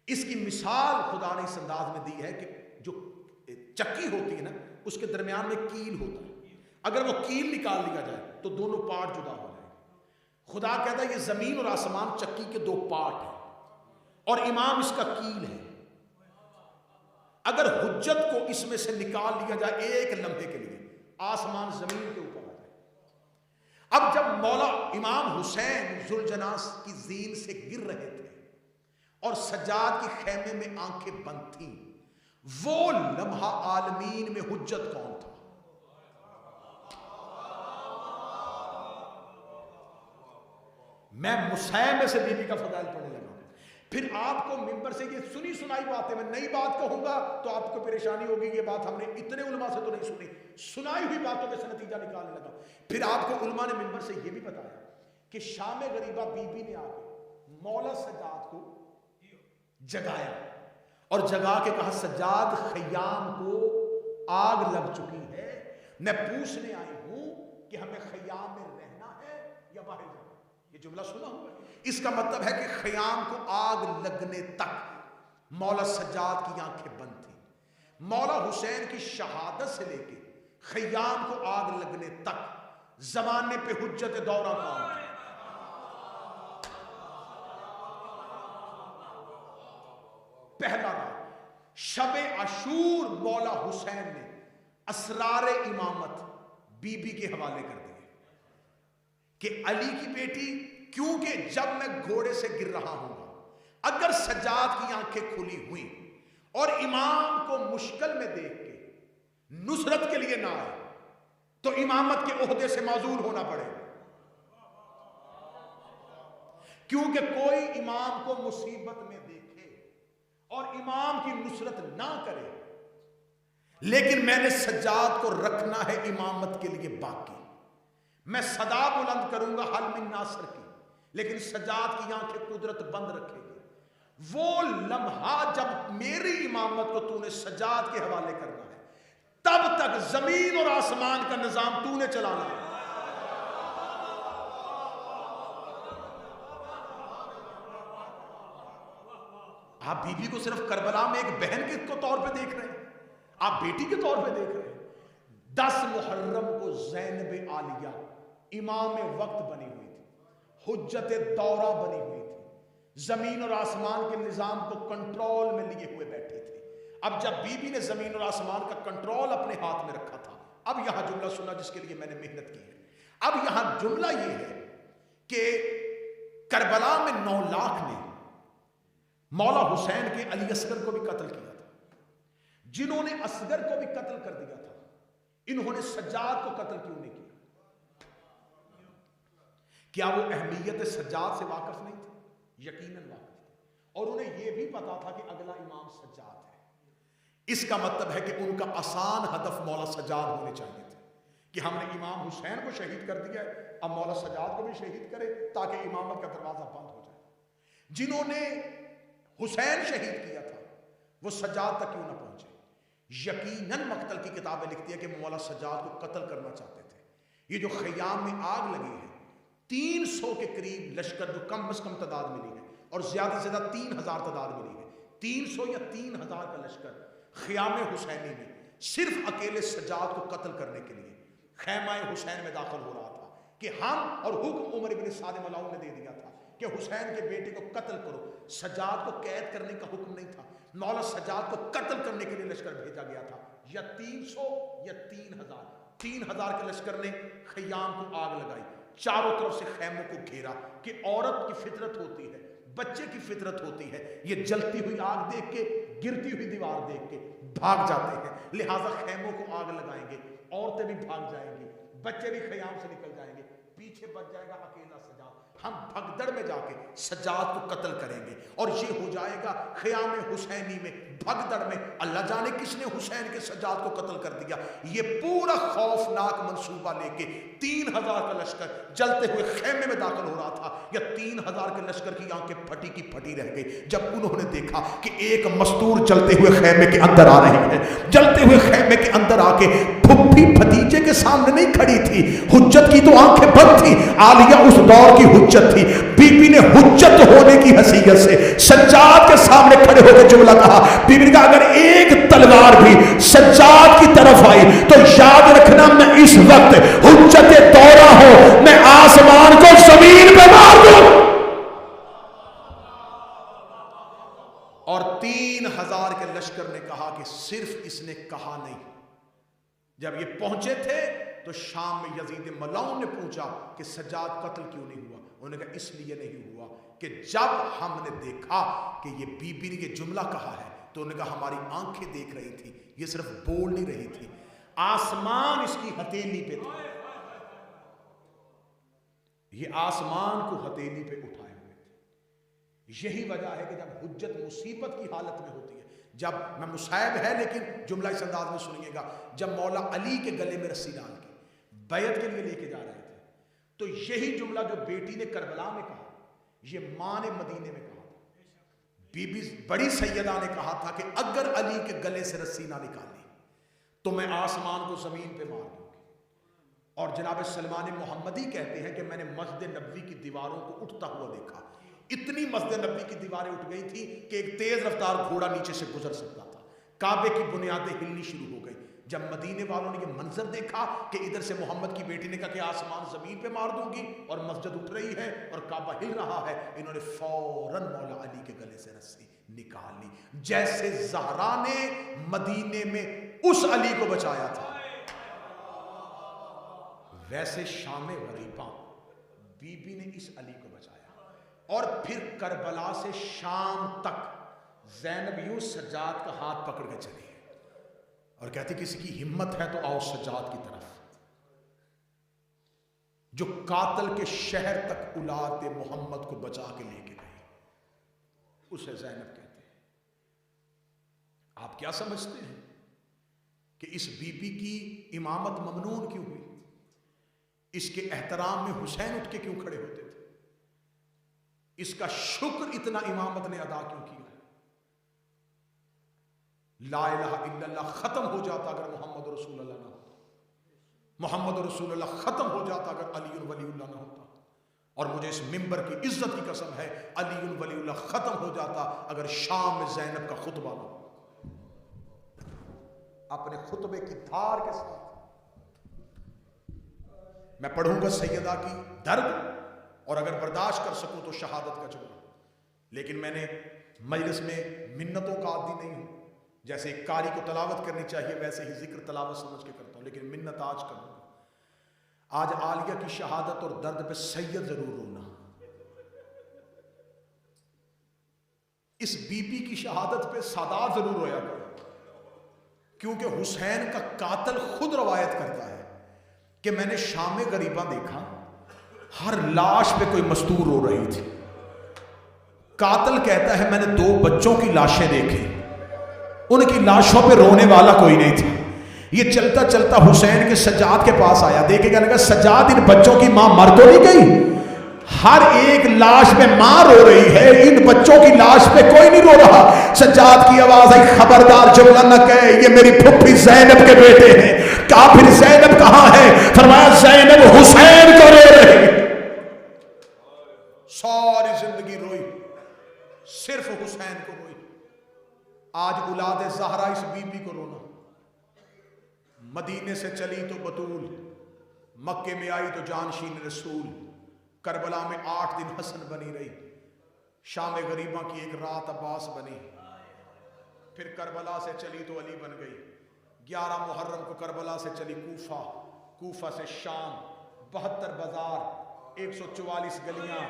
اس کی مثال خدا نے اس انداز میں دی ہے کہ جو چکی ہوتی ہے نا، اس کے درمیان میں کیل ہوتا ہے، اگر وہ کیل نکال لیا جائے تو دونوں پارٹ جدا ہو جائیں گے۔ خدا کہتا ہے یہ زمین اور آسمان چکی کے دو پارٹ ہیں اور امام اس کا کیل ہے۔ اگر حجت کو اس میں سے نکال لیا جائے ایک لمحے کے لیے، آسمان زمین کے اوپر آ جائے۔ اب جب مولا امام حسین ذوالجناح کی زین سے گر رہے تھے اور سجاد کی خیمے میں آنکھیں بند تھیں، وہ لمحہ عالمین میں حجت کون تھا؟ میں مسیح سے بی بی کا فضائل پڑھنے لگا۔ پھر آپ کو ممبر سے یہ سنی سنائی باتیں، میں نئی بات کہوں گا تو آپ کو پریشانی ہوگی، یہ بات ہم نے اتنے علماء سے تو نہیں سنی، سنائی ہوئی باتوں کے سے نتیجہ نکالنے لگا۔ پھر آپ کو علماء نے ممبر سے یہ بھی بتایا کہ شام غریبہ بی بی نے آ کے مولا سجاد کو جگایا اور جگا کے کہا سجاد خیام کو آگ لگ چکی ہے، میں پوچھنے آئی ہوں کہ ہمیں خیام میں رہنا ہے یا باہر جانا۔ یہ جملہ سنا ہوا ہے۔ اس کا مطلب ہے کہ خیام کو آگ لگنے تک مولا سجاد کی آنکھیں بند تھیں۔ مولا حسین کی شہادت سے لے کے خیام کو آگ لگنے تک زمانے پہ حجت دورہ کون تھا؟ پہلا راز، شب عاشور مولا حسین نے اسرار امامت بی بی کے حوالے کر دیے کہ علی کی بیٹی، کیونکہ جب میں گھوڑے سے گر رہا ہوں گا، اگر سجاد کی آنکھیں کھلی ہوئیں اور امام کو مشکل میں دیکھ کے نصرت کے لیے نہ آئے تو امامت کے عہدے سے معزول ہونا پڑے گا، کیونکہ کوئی امام کو مصیبت میں دیکھے اور امام کی نصرت نہ کرے، لیکن میں نے سجاد کو رکھنا ہے امامت کے لیے باقی۔ میں صدا بلند کروں گا حل من ناصر کی، لیکن سجاد کی آنکھیں قدرت بند رکھے گی۔ وہ لمحہ جب میری امامت کو تو نے سجاد کے حوالے کرنا ہے، تب تک زمین اور آسمان کا نظام تو نے چلانا ہے۔ آپ بی بی کو صرف کربلا میں ایک بہن کے طور پہ دیکھ رہے ہیں، آپ بیٹی کے طور پہ دیکھ رہے ہیں۔ 10 محرم کو زینب عالیہ امام وقت بنی ہوئی تھی، حجت دورہ بنی ہوئی تھی، زمین اور آسمان کے نظام کو کنٹرول میں لیے ہوئے بیٹھی تھی۔ اب جب بی بی نے زمین اور آسمان کا کنٹرول اپنے ہاتھ میں رکھا تھا، اب یہاں جملہ سنا جس کے لیے میں نے محنت کی ہے۔ اب یہاں جملہ یہ ہے کہ کربلا میں 9 لاکھ نے مولا حسین کے علی اصغر کو بھی قتل کیا تھا، جنہوں نے اصغر کو بھی قتل کر دیا تھا، انہوں نے سجاد کو قتل کیوں نہیں کیا؟ کیا وہ اہمیت سجاد سے واقف نہیں تھے؟ یقیناً واقف تھے، اور انہیں یہ بھی پتا تھا کہ اگلا امام سجاد ہے۔ اس کا مطلب ہے کہ ان کا آسان ہدف مولا سجاد ہونے چاہیے تھے کہ ہم نے امام حسین کو شہید کر دیا ہے، اب مولا سجاد کو بھی شہید کرے تاکہ امامت کا دروازہ بند ہو جائے۔ جنہوں نے حسین شہید کیا تھا وہ سجاد تک کیوں نہ پہنچے؟ یقیناً مقتل کی کتابیں لکھتی ہے کہ مولا سجاد کو قتل کرنا چاہتے تھے۔ یہ جو خیام میں آگ لگی ہے، 300 کے قریب لشکر جو کم از کم تعداد ملی ہے اور زیادہ سے زیادہ 3000 تعداد ملی ہے، 300 یا 3000 کا لشکر خیام حسینی میں صرف اکیلے سجاد کو قتل کرنے کے لیے خیمہ حسین میں داخل ہو رہا تھا کہ ہم، اور حکم عمر بن سعد ملعون نے دے دیا تھا کہ حسین کے بیٹے کو قتل کرو۔ سجاد کو قید کرنے کا حکم نہیں تھا، مولا سجاد کو قتل کرنے کے لیے لشکر بھیجا گیا تھا۔ یا 300 یا 3000، 3000 کے لشکر نے خیام کو آگ لگائی، چاروں طرف سے خیموں کو گھیرا کہ عورت کی فطرت ہوتی ہے، بچے کی فطرت ہوتی ہے، یہ جلتی ہوئی آگ دیکھ کے، گرتی ہوئی دیوار دیکھ کے بھاگ جاتے ہیں، لہٰذا خیموں کو آگ لگائیں گے، عورتیں بھی بھاگ جائیں گی، بچے بھی خیام سے نکل جائیں گے، پیچھے بچ جائے گا اکیلا سجاد۔ ہم بھگدڑ بھگدڑ میں جا کے سجاد کو قتل کریں گے، اور یہ ہو جائے گا خیام حسینی میں، بھگدڑ میں۔ اللہ جانے کس نے حسین کے سجاد کو قتل کر دیا۔ یہ پورا خوفناک منصوبہ لے کے 3000 کا لشکر جلتے ہوئے خیمے میں داخل ہو رہا تھا، یا 3000 کے لشکر کی آنکھیں پھٹی کی پھٹی رہ گئی جب انہوں نے دیکھا کہ ایک مستور جلتے ہوئے خیمے کے اندر آ رہی ہے۔ جلتے ہوئے خیمے کے اندر آ کے پھپھی بھتیجے کے سامنے نہیں کھڑی تھی، حجت کی تو آنکھیں بند تھی۔ عالیہ اس دور کی حجت تھی، بی بی نے حجت ہونے کی حیثیت سے سجاد کے سامنے کھڑے ہو کے جملہ کہا۔ بی بی نے کہا اگر ایک تلوار بھی سجاد کی طرف آئی تو یاد رکھنا میں اس وقت حجت دورہ ہو، میں آسمان کو زمین پہ مار دوں۔ اور 3000 کے لشکر نے کہا کہ صرف اس نے کہا نہیں۔ جب یہ پہنچے تھے تو شام میں یزید ملعون نے پوچھا کہ سجاد قتل کیوں نہیں ہوا؟ انہوں نے کہا اس لیے نہیں ہوا کہ جب ہم نے دیکھا کہ یہ بی بی نے یہ جملہ کہا ہے تو انہوں نے کہا ہماری آنکھیں دیکھ رہی تھی، یہ صرف بول نہیں رہی تھی، آسمان اس کی ہتھیلی پہ تھا، یہ آسمان کو ہتھیلی پہ اٹھائے ہوئے تھے۔ یہی وجہ ہے کہ جب حجت مصیبت کی حالت میں ہوتی ہے، جب میں مصائب ہے لیکن جملہ اس انداز میں سنیے گا، جب مولا علی کے گلے میں رسی ڈال کے بیعت کے لیے لے کے جا رہے تھے تو یہی جملہ جو بیٹی نے کربلا میں کہا، یہ ماں نے مدینے میں کہا تھا۔ بی بی بڑی سیدہ نے کہا تھا کہ اگر علی کے گلے سے رسی نہ نکالی تو میں آسمان کو زمین پہ مار دوں گی۔ اور جناب سلمان محمدی کہتے ہیں کہ میں نے مسجد نبوی کی دیواروں کو اٹھتا ہوا دیکھا، اتنی مسجد نبوی کی دیواریں اٹھ گئی تھی کہ ایک تیز رفتار گھوڑا نیچے سے گزر سکتا تھا، کعبے کی بنیادیں ہلنی شروع ہو گئی۔ جب مدینے والوں نے یہ منظر دیکھا کہ ادھر سے محمد کی بیٹی نے کہا کہ آسمان زمین پہ مار دوں گی اور مسجد اٹھ رہی ہے اور کعبہ ہل رہا ہے، انہوں نے فوراً مولا علی کے گلے سے رسی نکال لی، جیسے زہرا نے مدینے میں اس علی کو بچایا تھا، ویسے شام غریباں بی بی نے اس علی کو بچایا۔ اور پھر کربلا سے شام تک زینب یوں سجاد کا ہاتھ پکڑ کے چلی اور کہتی کسی کی ہمت ہے تو آؤ سجاد کی طرف، جو قاتل کے شہر تک اولاد محمد کو بچا کے لے کے گئی، اسے زینب کہتے ہیں۔ آپ کیا سمجھتے ہیں کہ اس بی بی کی امامت ممنون کیوں ہوئی؟ اس کے احترام میں حسین اٹھ کے کیوں کھڑے ہوتے تھے؟ اس کا شکر اتنا امامت نے ادا کیوں کیا؟ لا الہ الا اللہ ختم ہو جاتا اگر محمد رسول اللہ نہ ہوتا، محمد رسول اللہ ختم ہو جاتا اگر علی ولی اللہ نہ ہوتا، اور مجھے اس منبر کی عزت کی قسم ہے علی ولی اللہ ختم ہو جاتا اگر شام میں زینب کا خطبہ نہ ہوتا۔ اپنے خطبے کی دھار کے ساتھ میں پڑھوں گا سیدہ کی درد، اور اگر برداشت کر سکوں تو شہادت کا جملہ، لیکن میں نے مجلس میں منتوں کا عادی نہیں ہوں، جیسے ایک قاری کو تلاوت کرنی چاہیے ویسے ہی ذکر تلاوت سمجھ کے کرتا ہوں، لیکن منت آج کروں گا۔ آج عالیہ کی شہادت اور درد پہ سید ضرور رونا، اس بی بی کی شہادت پہ سادات ضرور رویا کرو، کیونکہ حسین کا قاتل خود روایت کرتا ہے کہ میں نے شام غریباں دیکھا، ہر لاش پہ کوئی مستور رو رہی تھی۔ قاتل کہتا ہے میں نے 2 بچوں کی لاشیں دیکھی، ان کی لاشوں پہ رونے والا کوئی نہیں تھا۔ یہ چلتا چلتا حسین کے سجاد کے پاس آیا، دیکھے کہنے لگا سجاد ان بچوں کی ماں مر تو نہیں گئی؟ ہر ایک لاش پہ ماں رو رہی ہے، ان بچوں کی لاش پہ کوئی نہیں رو رہا۔ سجاد کی آواز آئی خبردار جملہ نہ کہے، یہ میری پھپھی زینب کے بیٹے ہیں۔ کہا پھر زینب کہاں ہے؟ فرمایا زینب حسین کو رو رہی۔ ساری زندگی روئی، صرف حسین کو روئی۔ آج اولاد زہرا اس بی بی کو رونا۔ مدینے سے چلی تو بطول، مکے میں آئی تو جانشین رسول، کربلا میں 8 دن حسن بنی رہی، شام غریباں کی ایک رات عباس بنی، پھر کربلا سے چلی تو علی بن گئی۔ 11 محرم کو کربلا سے چلی کوفہ، کوفہ سے شام، 72 بازار، 144 گلیاں،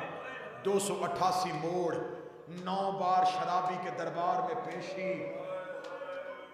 288 موڑ، 9 بار شرابی کے دربار میں پیشی،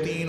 3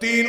3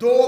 2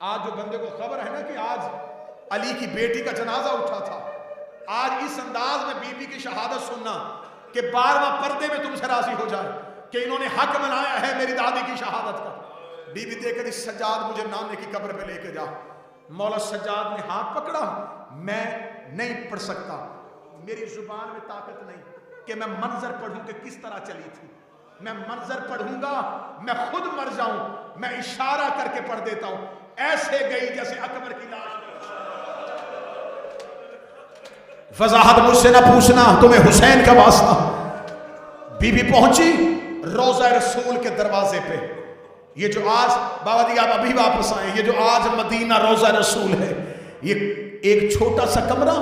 آج جو بندے کو خبر ہے نا کہ آج علی کی بیٹی کا جنازہ اٹھا تھا، آج اس انداز میں بی بی کی شہادت سننا کہ 12واں پردے میں تم سے راضی ہو جائے کہ انہوں نے حق بنایا ہے میری دادی کی شہادت کا. بی بی دے کر اس سجاد مجھے نانے کی قبر پہ لے کے جا. مولا سجاد نے ہاتھ پکڑا. میں نہیں پڑھ سکتا، میری زبان میں طاقت نہیں کہ میں منظر پڑھوں کہ کس طرح چلی تھی. میں منظر پڑھوں گا میں خود مر جاؤں. میں اشارہ کر کے پڑھ دیتا ہوں. ایسے گئی جیسے اکبر کی لاش. وضاحت مجھ سے نہ پوچھنا، تمہیں حسین کا واسطہ. بی بی پہنچی روضہ رسول کے دروازے پہ. یہ جو آج بابا جی آپ ابھی واپس آئے، یہ جو آج مدینہ روضہ رسول ہے، یہ ایک چھوٹا سا کمرہ،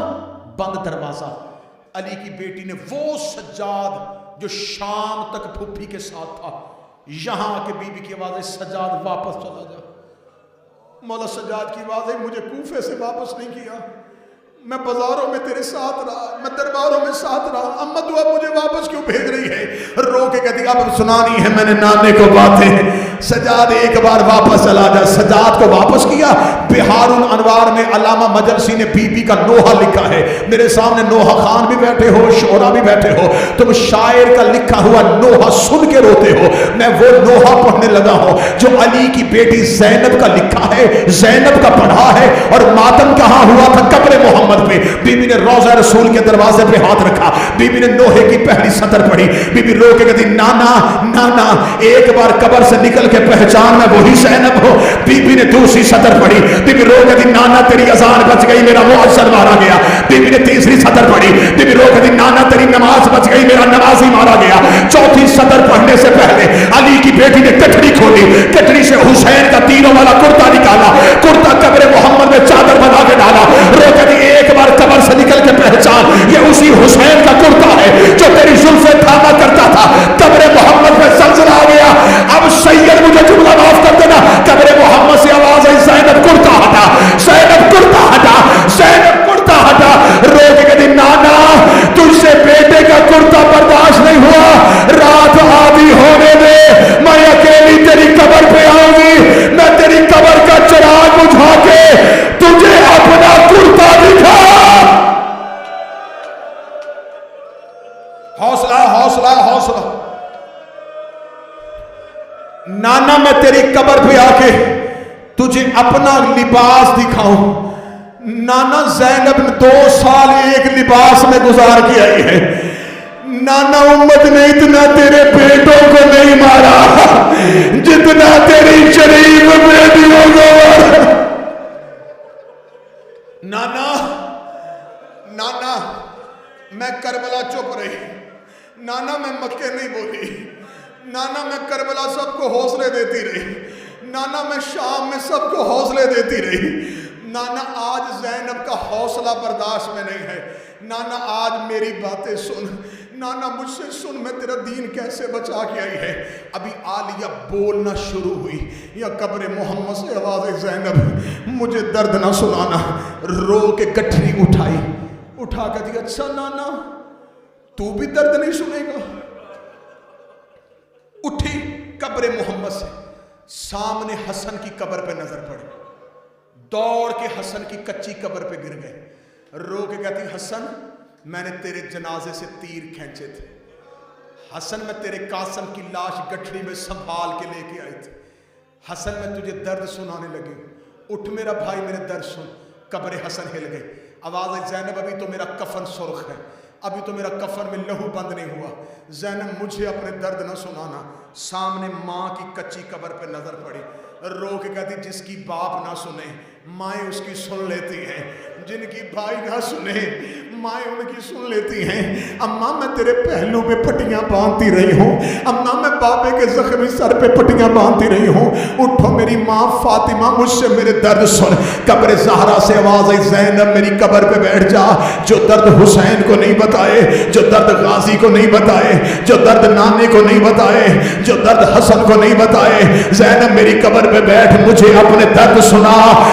بند دروازہ. علی کی بیٹی نے وہ سجاد جو شام تک پھپھی کے ساتھ تھا، یہاں آ کے بی بی کی آواز، سجاد واپس چلا جا. مولا سجاد کی آواز ہے، مجھے کوفے سے واپس نہیں کیا، میں بازاروں میں تیرے ساتھ رہا، میں درباروں میں ساتھ رہا. اما تو اب مجھے واپس کیوں بھیج رہی ہے؟ رو کے کہتی اب سنانی ہے میں نے نانے کو باتیں. سجاد ایک بار واپس چلا جا. سجاد کو واپس کیا. بہار الانوار میں علامہ مجلسی نے بی بی کا نوحہ لکھا ہے. میرے سامنے نوحہ خان بھی بیٹھے ہو، شعرا بھی بیٹھے ہو. تم شاعر کا لکھا ہوا نوحہ سن کے روتے ہو. میں وہ نوحہ پڑھنے لگا ہوں جو علی کی بیٹی زینب کا لکھا ہے، زینب کا پڑھا ہے. اور ماتم کہاں ہوا تھا؟ قبر محمد پہ. بی بی نے روضہ رسول کے دروازے پہ ہاتھ رکھا. بی بی نے نوحے کی پہلی سطر پڑھی. بی بی رو کے کہتی نانا نانا ایک بار قبر سے نکل کے پہچان میں وہی زینب ہو. بی بی نے دوسری سطر پڑھی. بی بی رو کے کہتی نانا تیری اذان بچ گئی، میرا مؤذن مارا گیا. بی بی نے تیسری سطر پڑھی. بی بی رو کے کہتی نانا تیری نماز بچ گئی، میرا نمازی مارا گیا. چوتھی سطر پڑھنے سے پہلے علی کی بیٹی نے کٹڑی کھولی. کٹڑی سے حسین کا تیروں والا کرتا نکالا. کرتا قبر محمد میں چادر بنا کے ڈالا. رو کے ایک بار قبر سے نکل کے پہچان یہ اسی حسین کا کرتا ہے جو تیری زلفیں تھاما کرتا تھا. قبر محمد میں زلزلہ آ گیا. اب سید مجھے جملہ معاف کر دینا. قبر محمد سے آواز ہے زینب کرتا ہٹا، زینب کرتا ہٹا، زینب کرتا ہٹا. رو کے کہتی نانا تجھ سے بیٹے کا کرتا برداشت نہیں ہوا، رات آدھی ہونے دے، میں اکیلی تیری قبر پہ آؤں گی. میں تیری قبر کا چراغ بجھا کے تجھے اپنا کرتا دکھا. حوصلہ حوصلہ حوصلہ. نانا میں تیری قبر پہ آ کے تجھے اپنا لباس دکھاؤں. نانا زینب 2 سال ایک لباس میں گزار کے آئی ہے. نانا امت نے اتنا تیرے بیٹوں کو نہیں مارا جتنا تیری شریف بیٹیوں کو مارا. نانا نانا میں کربلا چپ رہی. نانا میں مکے نہیں بولی. نانا میں کربلا سب کو حوصلے دیتی رہی. نانا میں شام میں سب کو حوصلے دیتی رہی. نانا آج زینب کا حوصلہ برداشت میں نہیں ہے. نانا آج میری باتیں سن. نانا مجھ سے سن، میں تیرا دین کیسے بچا کے آئی ہے. ابھی عالیہ بولنا شروع ہوئی یا قبر محمد سے آواز زینب مجھے درد نہ سنانا. رو کے گٹھری اٹھائی. اٹھا کے دی اچھا نانا تو بھی درد نہیں سنے گا. اٹھی قبر محمد سے. سامنے حسن کی قبر پہ نظر پڑی. دوڑ کے حسن کی کچی قبر پہ گر گئے. رو کے کہتی حسن میں نے تیرے جنازے سے تیر کھینچے تھے. حسن میں تیرے قاسم کی لاش گٹھڑی میں سنبھال کے لے کے آئی تھی. حسن میں تجھے درد سنانے لگی. اٹھ میرا بھائی میرے درد سن. قبر حسن ہل گئی. آواز زینب ابھی تو میرا کفن سرخ ہے، ابھی تو میرا کفن میں لہو بند نہیں ہوا. زینب مجھے اپنے درد نہ سنانا. سامنے ماں کی کچی قبر پہ نظر پڑی. رو کے کہتی جس کی باپ نہ سنے مائیں اس کی سن لیتی ہیں، جن کی بھائی نہ سنے مائیں ان کی سن لیتی ہیں. اماں میں تیرے پہلو پہ پٹیاں باندھتی رہی ہوں. اماں میں بابے کے زخمی سر پہ پٹیاں باندھتی رہی ہوں. اٹھو میری ماں فاطمہ مجھ سے میرے درد سن. قبر زہرا سے آواز آئی زینب میری قبر پہ بیٹھ جا. جو درد حسین کو نہیں بتائے، جو درد غازی کو نہیں بتائے، جو درد نانے کو نہیں بتائے، جو درد حسن کو نہیں بتائے، زینب میری قبر پہ بیٹھ مجھے اپنے درد سنا.